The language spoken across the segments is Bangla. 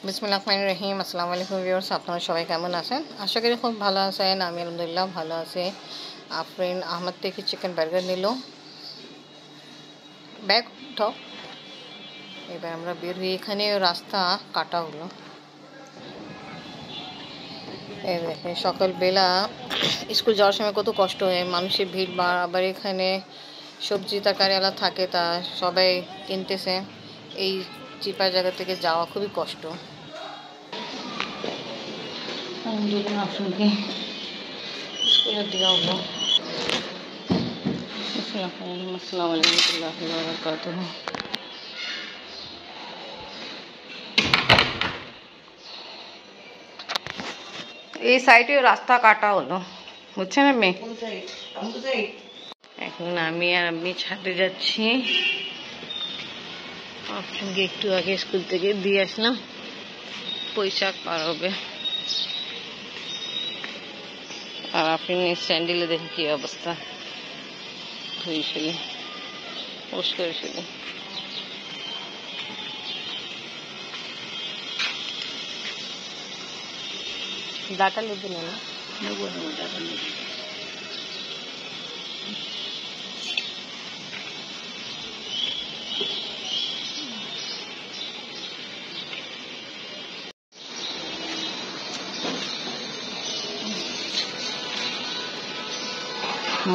বিসমিল্লাহির রহমানির রহিম। আসসালামু আলাইকুম ভিউয়ার্স, আপনারা সবাই কেমন আছেন? আশা করি খুব ভালো আছেন। আমি আলহামদুলিল্লাহ ভালো আছি। আফরিন আহমদ থেকে চিকেন বার্গার নিল, ব্যাগ উঠাও। এবার আমরা বের হয়ে এখানে রাস্তা কাটা হলো। এই দেখেন সকালবেলা স্কুল যাওয়ার সময় কত কষ্ট হয়, মানুষের ভিড়, আবার এখানে সবজি তরকারিওয়ালা থাকে, তা সবাই কিনতেছে। এই চিপা জায়গা থেকে যাওয়া খুবই কষ্ট। আলহামদুলিল্লাহ আফরিনকে স্কুলে দেওয়া হলো। আসসালামু আলাইকুম ওয়া বারাকাতুহু। এই সাইডে রাস্তা কাটা হলো, বুঝছেন? এখন আমি ছাদে যাচ্ছি। আপনাকে একটু আগে স্কুল থেকে দিয়ে আসলাম, পোশাক পার হবে। আর আপনি স্যান্ডেলে দেখেন কি অবস্থা, ধুয়েছিল, ওস করেছিল। ডাটা লেগে না, ডাটা লেগে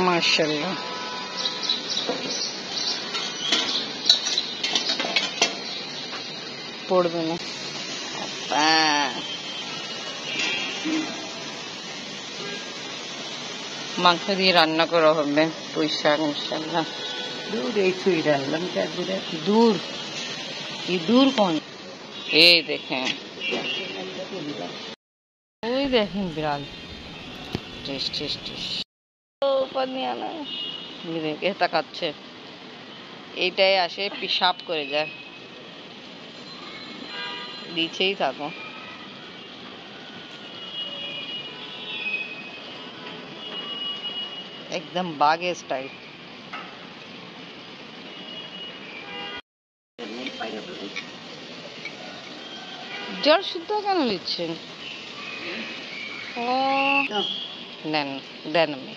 মাশাআল্লাহ। পড়বে না। মাংস দিয়ে রান্না করা হবে পুঁই শাক ইনশাআল্লাহ। দূর এই দূর কোন? এই দেখেন, ওই দেখেন বিড়াল। তাকাচ্ছে, এইটাই আসে পিশাব করে যায়, দিছেই থাকো। একদম বাঘের স্টাইল। জ্বর শুদ্ধ কেন নিচ্ছেন? ও দেন দেন আমি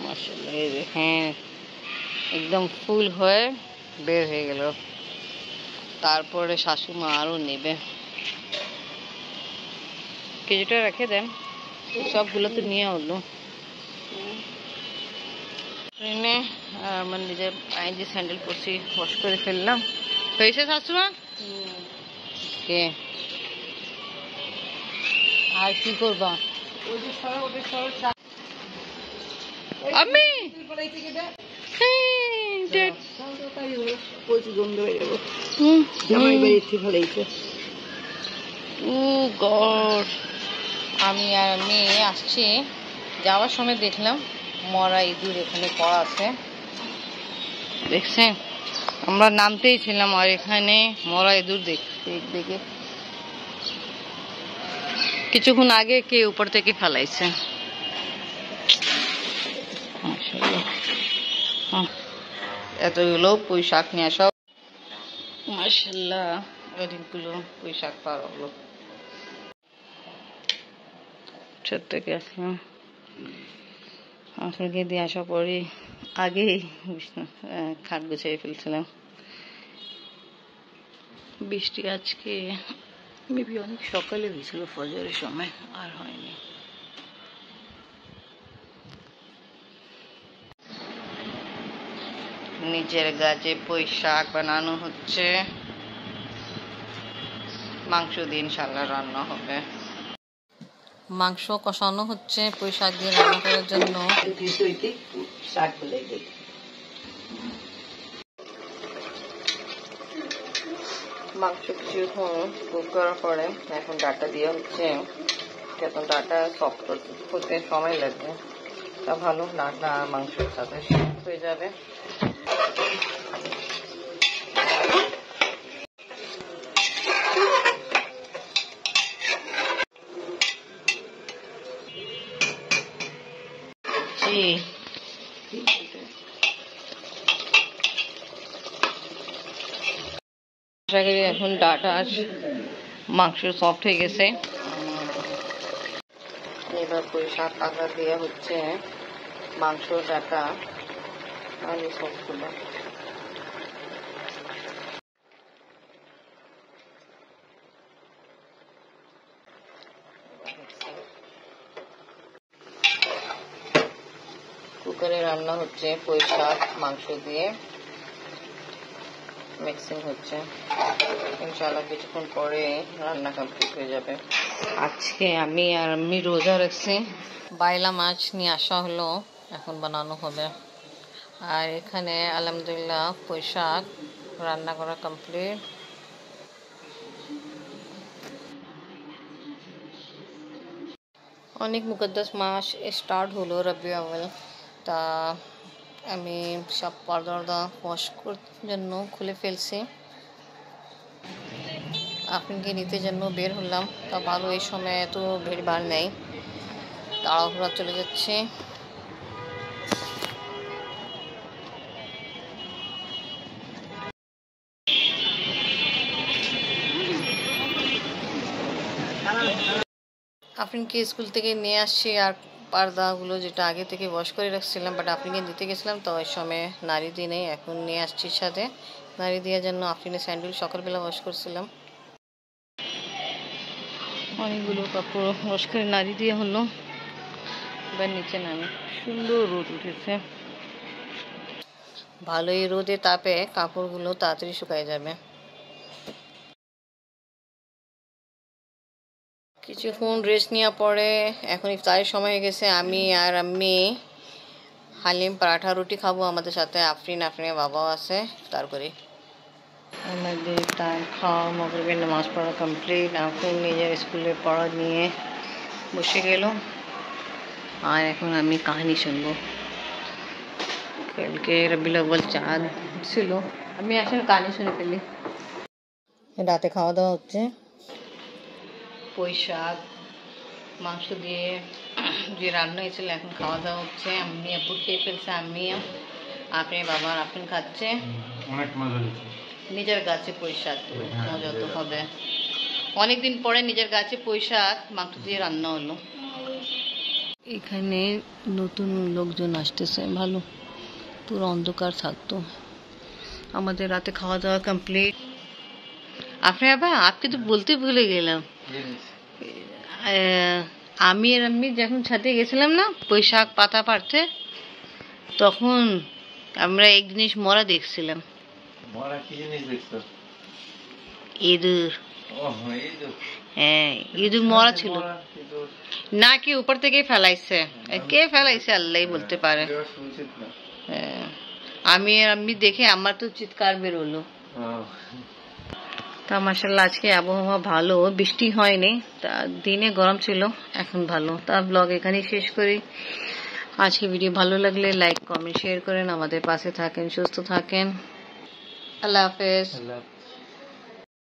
মাশাআল্লাহ। এই দেখেন একদম ফুল হয়ে বের হয়ে গেল। তারপরে শাশুমা আরও নেবে। কিছুটা রেখে দেন, সবগুলো তো নিয়ে হলো। ট্রেনে আমার নিজের পায়ে যে স্যান্ডেল পরছি ওয়াশ করে ফেললাম। হয়েছে শাশুমা? কে আর কি করবা? আমি আমি আর মেয়ে আসছি, যাওয়ার সময় দেখলাম মরা ইঁদুর এখানে পড়া আছে, দেখছেন? আমরা নামতেই ছিলাম আর এখানে মরা ইঁদুর দেখে কিছুক্ষণ আগে কে উপর থেকে ফেলাইছে। এতগুলো পুঁই শাক নিয়ে আসা, মাশাআল্লাহ অনেকগুলো পুঁই শাক পাওয়া হলো। ছাদ থেকে আসলাম, আপনাকে দিয়ে আসার পরে আগেই খাট গুছিয়ে ফেলছিলাম। বৃষ্টি আজকে মেবি অনেক সকালে হয়েছিল, ফজরের সময়, আর হয়নি। নিজের গাছে পুঁই শাক বানানো হচ্ছে, মাংস দিয়ে ইনশাআল্লাহ রান্না হবে। মাংস কষানো হচ্ছে পুঁই শাক দিয়ে রান্না করার জন্য। মাংস কিছুক্ষণ কুক করার পরে এখন ডাটা দিয়ে হচ্ছে, এখন ডাটা সফট হতে সময় লাগবে, তা ভালো ডাটা মাংসের সাথে হয়ে যাবে। এখন ডাটা মাংস সফট হয়ে গেছে। এবার পুঁই শাক আদা দেওয়া হচ্ছে মাংস ডাকা আলু সবগুলো। কুকারে রান্না হচ্ছে পুঁই শাক মাংস দিয়ে মিক্সিং হচ্ছে। ইনশাআল্লাহ কিছুক্ষণ পরে রান্না কমপ্লিট হয়ে যাবে। আজকে আমি রোজা রাখছি। বাইলা মাছ নিয়ে আসা হলো, এখন বানানো হবে। আর এখানে আলহামদুলিল্লাহ পুঁই শাক রান্না করা কমপ্লিট। অনেক মুকদ্দাস মাস স্টার্ট হলো রবিউল আউয়াল। তা আমি সব পর্দা ওয়াশ করার জন্য খুলে ফেলছি। আপনাকে নিতে জন্য বের হলাম। তা ভালো, এই সময় এত ভিড় ভাড় নেই, তাড়াহুড়া চলে যাচ্ছে। আপনাকে স্কুল থেকে নিয়ে আসছি আর পর্দাগুলো যেটা আগে থেকে ওয়াশ করে রাখছিলাম, বাট আপনাকে দিতে গেছিলাম তো ওই সময় নারী দিয়ে নেই, এখন নিয়ে আসছি সাথে। নারী দেওয়ার জন্য আপনার স্যান্ডেল সকালবেলা ওয়াশ করছিলাম। অনেকগুলো কাপড় ওয়াশ করে নারী দিয়ে হলো। এবার নিচে নামে, সুন্দর রোদ উঠেছে। ভালোই রোদে তাপে কাপড়গুলো তাড়াতাড়ি শুকায় যাবে। কিছুক্ষণ রেস্ট নেওয়ার পরে এখন ইফতারের সময় হয়ে গেছে। আমি আর আম্মি হালিম পরাঠা রুটি খাবো আমাদের সাথে। আফরিনের বাবাও আছে, ইফতার করি। আমাদের টাইম খাওয়া মাগরিবের নামাজ পড়া কমপ্লিট। আফরিন নিজের স্কুলে পড়া নিয়ে বসে গেল, আর এখন আমি কাহিনী শুনবো। কালকে রবিউল আউয়াল চাঁদ ছিল, আমি আসলে কাহিনী শুনে ফেলি। রাতে খাওয়া দাওয়া হচ্ছে পুঁই শাক মাংস দিয়ে যে রান্না হয়েছিল, এখন খাওয়া দাওয়া হচ্ছে। আমি আপু খেয়ে ফেলছে, আমি আপনি বাবা আপনি খাচ্ছে। অনেক মজা হয়েছে। নিজের গাছে পুঁই শাক, মজা তো হবে। অনেকদিন পরে নিজের গাছে পুঁই শাক মাংস দিয়ে রান্না হলো। এখানে নতুন লোকজন আসতেছে, ভালো, পুরো অন্ধকার থাকতো। আমাদের রাতে খাওয়া দাওয়া কমপ্লিট। আপনি আবার আপকে তো বলতে ভুলে গেলাম, আমি আর আমি যখন ছাদে গেছিলাম না পুঁই শাক পাতা পাড়তে, তখন আমরা এক জিনিস মরা দেখছিলাম। ইঁদুর। হ্যাঁ, ইঁদুর মরা ছিল না, কি উপর থেকে ফেলাইছে, কে ফেলাইছে আল্লাহ বলতে পারে। আমি আর আমি দেখে আমার তো চিৎকার বেরোলো। তা মাশাআল্লাহ আজকে আবহাওয়া ভালো, বৃষ্টি হয়নি, তা দিনে গরম ছিল, এখন ভালো। তা ব্লগ এখানেই শেষ করি। আজকে ভিডিও ভালো লাগলে লাইক কমেন্ট শেয়ার করেন, আমাদের পাশে থাকেন, সুস্থ থাকেন। আল্লাহ হাফেজ।